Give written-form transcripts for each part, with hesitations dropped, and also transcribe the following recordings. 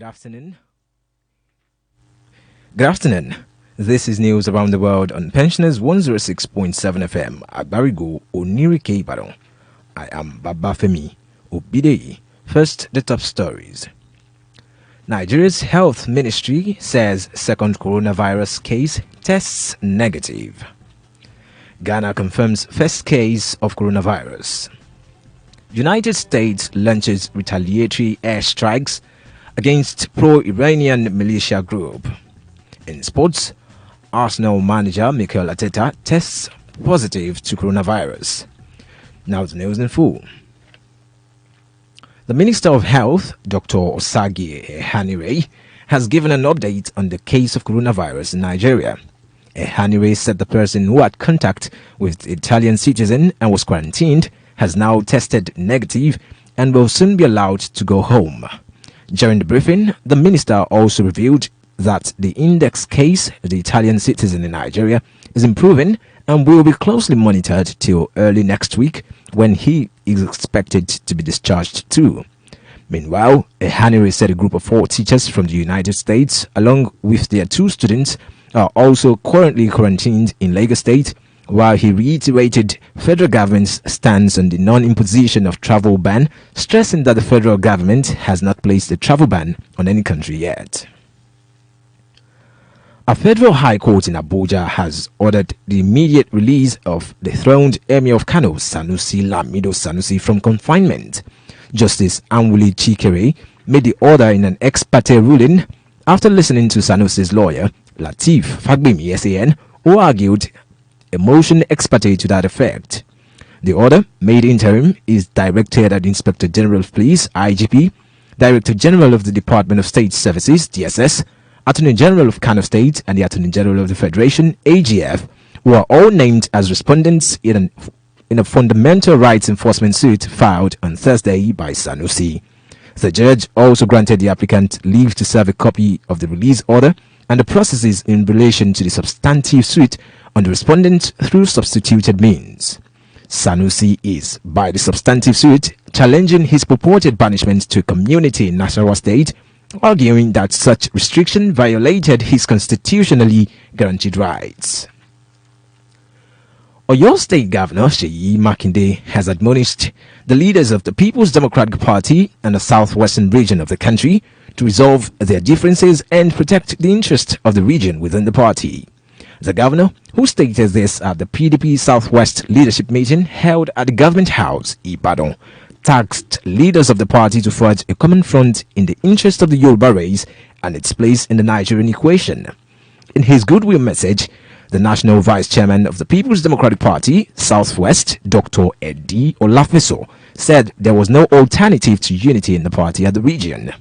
afternoon. Good afternoon. This is news around the world on Pensioners 106.7 FM at Barigo, Onirike, Ibadan. I am BABAFEMI, OBIDEYI. First, the top stories. Nigeria's health ministry says second coronavirus case tests negative. Ghana confirms first case of coronavirus. United States launches retaliatory airstrikes against pro-Iranian militia group. In sports, Arsenal manager Mikel Arteta tests positive to coronavirus. Now the news in full. The Minister of Health, Dr. Osagi Ehanire, has given an update on the case of coronavirus in Nigeria. Ehanire said the person who had contact with the Italian citizen and was quarantined has now tested negative and will soon be allowed to go home. During the briefing, the minister also revealed that the index case, the Italian citizen in Nigeria, is improving and will be closely monitored till early next week when he is expected to be discharged too. Meanwhile, Ehanire said a group of 4 teachers from the United States, along with their 2 students, are also currently quarantined in Lagos State, while he reiterated federal government's stance on the non-imposition of travel ban, stressing that the federal government has not placed a travel ban on any country yet. A federal high court in Abuja has ordered the immediate release of the dethroned Emir of Kano, Sanusi Lamido Sanusi, from confinement. Justice Anwuli Chikere made the order in an ex parte ruling after listening to Sanusi's lawyer, Lateef Fagbemi SAN, who argued a motion ex parte to that effect. The order, made interim, is directed at the Inspector General of Police, IGP, Director General of the Department of State Services, DSS, Attorney General of Kano State, and the Attorney General of the Federation, AGF, who are all named as respondents in a fundamental rights enforcement suit filed on Thursday by Sanusi. The judge also granted the applicant leave to serve a copy of the release order and the processes in relation to the substantive suit on the respondent through substituted means. Sanusi is, by the substantive suit, challenging his purported banishment to a community in Nasarawa State, arguing that such restriction violated his constitutionally guaranteed rights. Oyo State Governor Seyi Makinde has admonished the leaders of the People's Democratic Party and the southwestern region of the country to resolve their differences and protect the interests of the region within the party. The governor, who stated this at the PDP Southwest leadership meeting held at the Government House, Ibadan, tasked leaders of the party to forge a common front in the interest of the Yoruba race and its place in the Nigerian equation. In his goodwill message, the National Vice Chairman of the People's Democratic Party, Southwest, Dr. Eddie Olafeso, said there was no alternative to unity in the party at the region.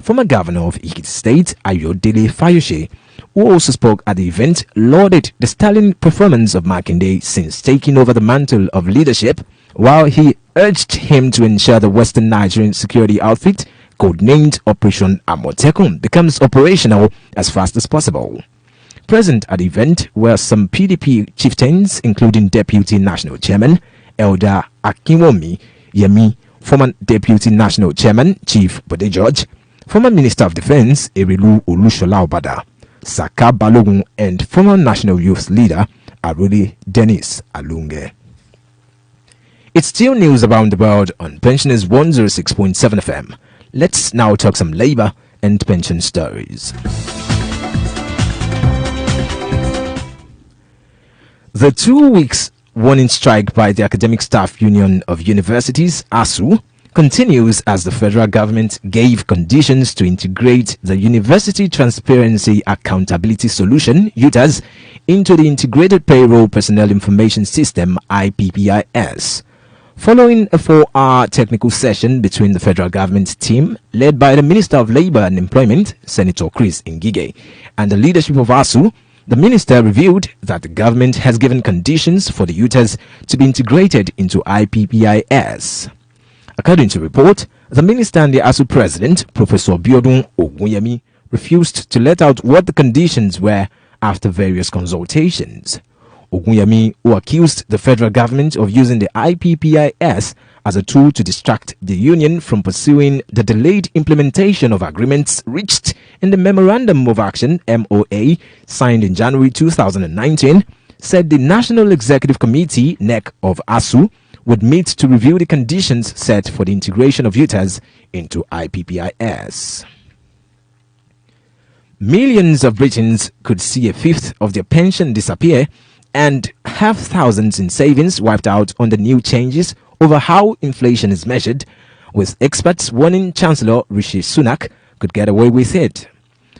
Former Governor of Ekiti State, Ayodele Fayose, who also spoke at the event, lauded the sterling performance of Makinde since taking over the mantle of leadership, while he urged him to ensure the Western Nigerian security outfit, codenamed Operation Amotekun, becomes operational as fast as possible. Present at the event were some PDP chieftains, including Deputy National Chairman Elder Akinwomi Yemi, former Deputy National Chairman Chief Bode George, former Minister of Defense Erilu Olushola Obada, Saka Balogun, and former National Youth Leader Aruli Dennis Alunge. It's still news around the world on Pensioners 106.7 FM. Let's now talk some labor and pension stories. The 2 weeks warning strike by the Academic Staff Union of Universities, ASU, continues as the federal government gave conditions to integrate the University Transparency Accountability Solution, UTAS, into the Integrated Payroll Personnel Information System, IPPIS. Following a 4-hour technical session between the federal government team, led by the Minister of Labour and Employment, Senator Chris Ngige, and the leadership of ASU, the minister revealed that the government has given conditions for the UTAS to be integrated into IPPIS. According to report, the minister and the ASU president, Professor Biodun Ogunyemi, refused to let out what the conditions were after various consultations. Ogunyemi, who accused the federal government of using the IPPIS as a tool to distract the union from pursuing the delayed implementation of agreements reached in the Memorandum of Action (MOA) signed in January 2019, said the National Executive Committee (NEC) of ASU would meet to review the conditions set for the integration of UTAs into IPPIS. Millions of Britons could see a fifth of their pension disappear and have thousands in savings wiped out under new changes over how inflation is measured, with experts warning Chancellor Rishi Sunak could get away with it.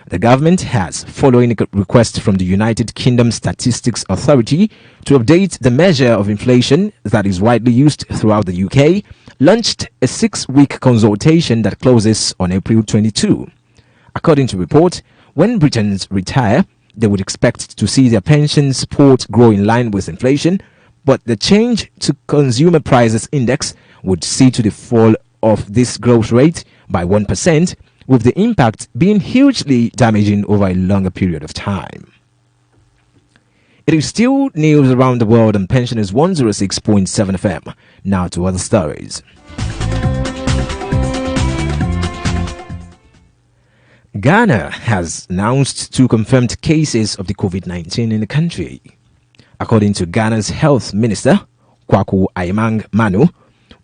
The government has, following a request from the United Kingdom Statistics Authority to update the measure of inflation that is widely used throughout the UK, launched a 6-week consultation that closes on April 22. According to report, when Britons retire, they would expect to see their pension support grow in line with inflation, but the change to Consumer Prices Index would see to the fall of this growth rate by 1%, with the impact being hugely damaging over a longer period of time. It is still news around the world on Pensioners 106.7 FM. Now to other stories. Ghana has announced 2 confirmed cases of the COVID-19 in the country. According to Ghana's Health Minister, Kwaku Ayemang Manu,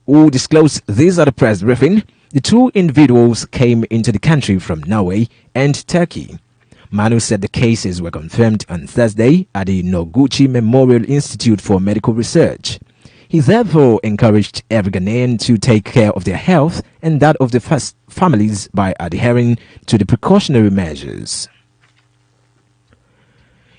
who disclosed this at a press briefing, the 2 individuals came into the country from Norway and Turkey. Manu said the cases were confirmed on Thursday at the Noguchi Memorial Institute for Medical Research. He therefore encouraged every Ghanaian to take care of their health and that of their families by adhering to the precautionary measures.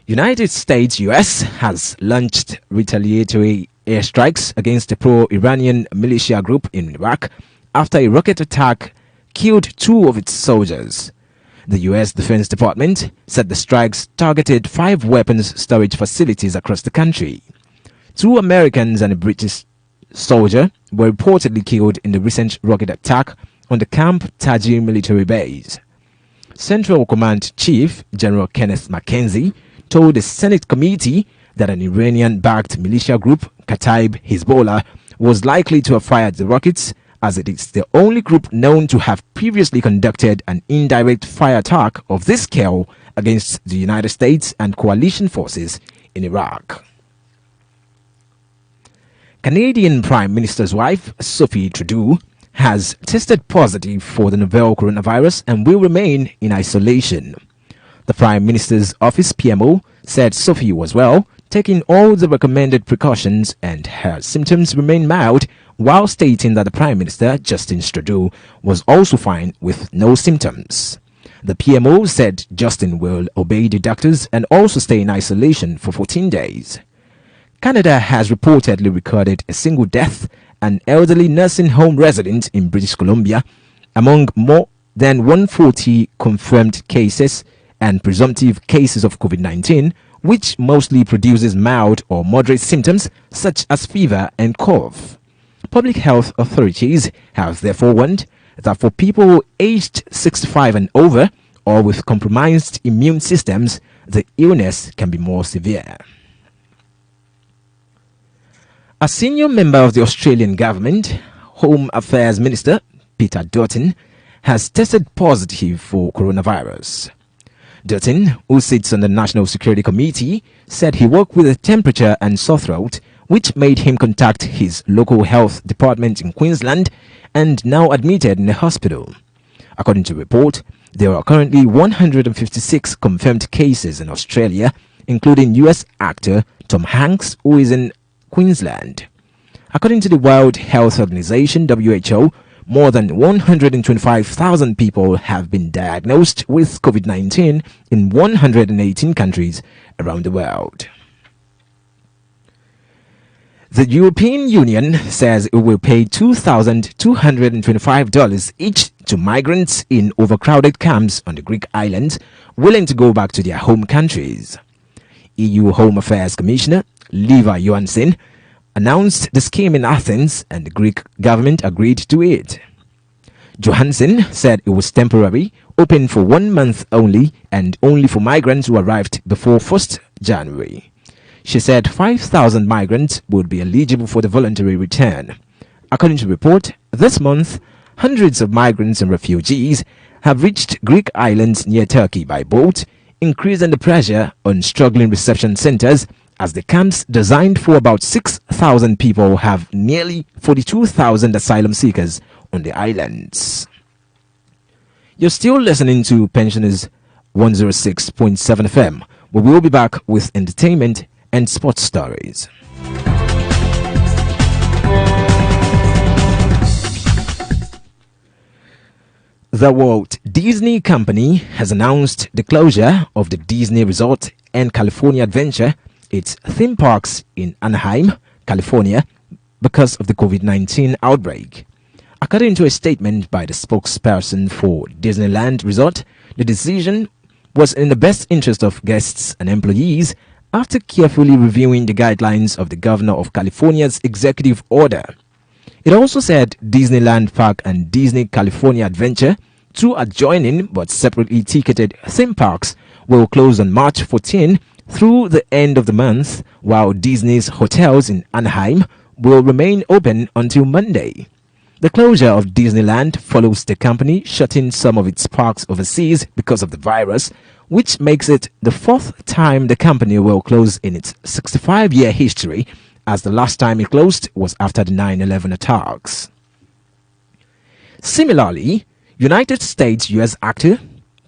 United States US has launched retaliatory airstrikes against a pro-Iranian militia group in Iraq after a rocket attack killed 2 of its soldiers. The U.S. Defense Department said the strikes targeted 5 weapons storage facilities across the country. 2 Americans and a British soldier were reportedly killed in the recent rocket attack on the Camp Taji military base. Central Command Chief General Kenneth Mackenzie told the Senate committee that an Iranian-backed militia group, Kataib Hezbollah, was likely to have fired the rockets, as it is the only group known to have previously conducted an indirect fire attack of this scale against the United States and coalition forces in Iraq. Canadian Prime Minister's wife, Sophie Trudeau, has tested positive for the novel coronavirus and will remain in isolation. The Prime Minister's office PMO said Sophie was well, taking all the recommended precautions, and her symptoms remain mild, while stating that the Prime Minister, Justin Trudeau, was also fine with no symptoms. The PMO said Justin will obey the doctors and also stay in isolation for 14 days. Canada has reportedly recorded a single death, an elderly nursing home resident in British Columbia, among more than 140 confirmed cases and presumptive cases of COVID-19, which mostly produces mild or moderate symptoms such as fever and cough. Public health authorities have therefore warned that for people aged 65 and over or with compromised immune systems, the illness can be more severe. A senior member of the Australian government, Home Affairs Minister Peter Dutton, has tested positive for coronavirus. Dutton, who sits on the National Security Committee, said he woke with a temperature and sore throat, which made him contact his local health department in Queensland and now admitted in a hospital. According to a report, there are currently 156 confirmed cases in Australia, including US actor Tom Hanks, who is in Queensland. According to the World Health Organization (WHO), more than 125,000 people have been diagnosed with COVID-19 in 118 countries around the world. The European Union says it will pay $2,225 each to migrants in overcrowded camps on the Greek islands willing to go back to their home countries. EU Home Affairs Commissioner Liva Johansson announced the scheme in Athens, and the Greek government agreed to it. Johansson said it was temporary, open for 1 month only, and only for migrants who arrived before 1st January. She said 5,000 migrants would be eligible for the voluntary return. According to the report, this month, hundreds of migrants and refugees have reached Greek islands near Turkey by boat, increasing the pressure on struggling reception centers as the camps designed for about 6,000 people have nearly 42,000 asylum seekers on the islands. You're still listening to Pensioners 106.7 FM. We will be back with entertainment and sports stories. The Walt Disney Company has announced the closure of the Disney Resort and California Adventure, its theme parks in Anaheim, California, because of the COVID-19 outbreak. According to a statement by the spokesperson for Disneyland Resort, the decision was in the best interest of guests and employees after carefully reviewing the guidelines of the Governor of California's executive order. It also said Disneyland Park and Disney California Adventure, two adjoining but separately ticketed theme parks, will close on March 14 through the end of the month, while Disney's hotels in Anaheim will remain open until Monday. The closure of Disneyland follows the company shutting some of its parks overseas because of the virus, which makes it the fourth time the company will close in its 65-year history, as the last time it closed was after the 9/11 attacks. Similarly, United States U.S. actor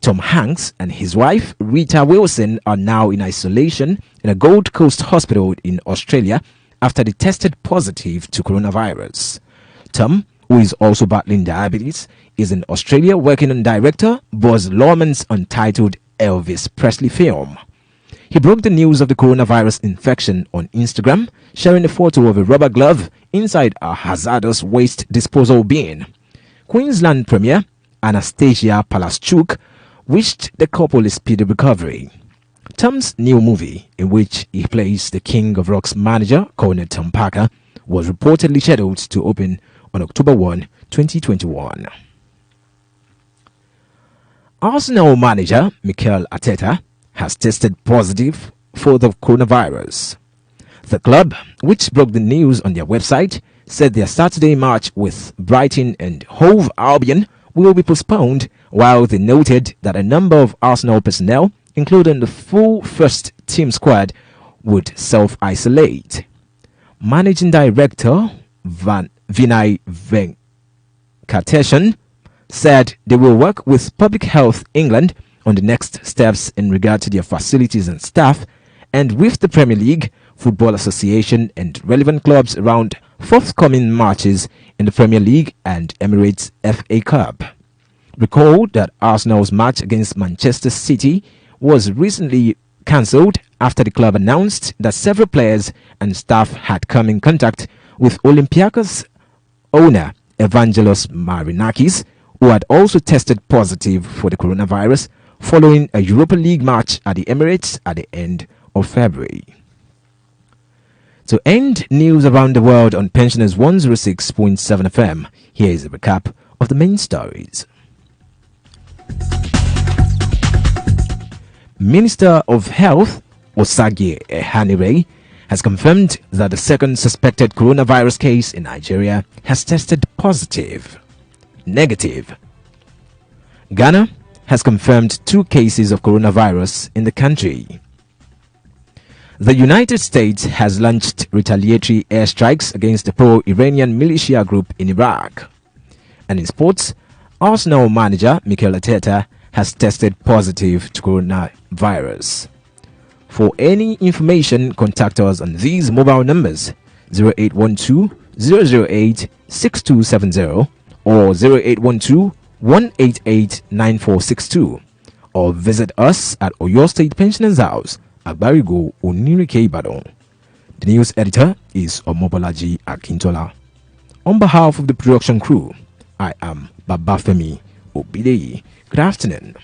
Tom Hanks and his wife Rita Wilson are now in isolation in a Gold Coast hospital in Australia after they tested positive to coronavirus. Tom, who is also battling diabetes, is in Australia working on director Buzz Luhrmann's untitled Elvis Presley film. He broke the news of the coronavirus infection on Instagram, sharing a photo of a rubber glove inside a hazardous waste disposal bin. Queensland Premier Anastasia Palaszczuk wished the couple a speedy recovery. Tom's new movie, in which he plays the King of Rock's manager, Colonel Tom Parker, was reportedly scheduled to open on October 1, 2021. Arsenal manager Mikel Arteta has tested positive for the coronavirus. The club, which broke the news on their website, said their Saturday match with Brighton and Hove Albion will be postponed, while they noted that a number of Arsenal personnel, including the full first team squad, would self-isolate. Managing Director Vinay Venkatesan said they will work with Public Health England on the next steps in regard to their facilities and staff, and with the Premier League, Football Association and relevant clubs around forthcoming matches in the Premier League and Emirates FA Cup. Recall that Arsenal's match against Manchester City was recently cancelled after the club announced that several players and staff had come in contact with Olympiacos owner Evangelos Marinakis, who had also tested positive for the coronavirus following a Europa League match at the Emirates at the end of February. To end news around the world on Pensioners 106.7 FM, here is a recap of the main stories. Minister of Health Osagie Ehanire has confirmed that the second suspected coronavirus case in Nigeria has tested negative. Ghana has confirmed 2 cases of coronavirus in the country. The United States has launched retaliatory airstrikes against the pro-Iranian militia group in Iraq. And in sports, Arsenal manager Mikel Arteta has tested positive to coronavirus. For any information, contact us on these mobile numbers: 0812 008 6270 or 0812 188 9462, or visit us at Oyo State Pensioners House, Agbarigo, Onirike, Ibadan. The news editor is Omobolaji Akintola. On behalf of the production crew, I am BABAFEMI OBIDEYI. Good afternoon.